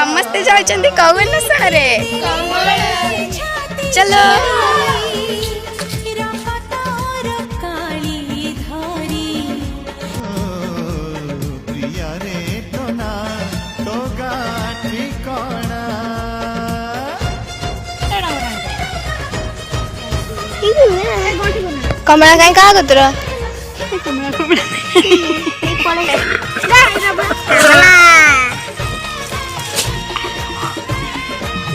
समस्ते जाउछन्ती कौन सारे चलो कमला कहीं कहा गुतर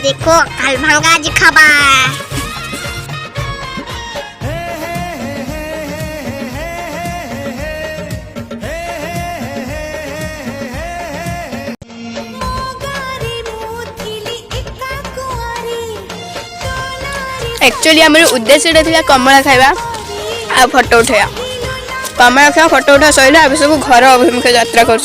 देखो कल भंगा जी खाबा एक्चुअली आम उद्देश्य था कमला खाइबा आ फोटो उठाया कमला खावा फोटो उठा सैला अब सब घर अभिमुखे यात्रा कर।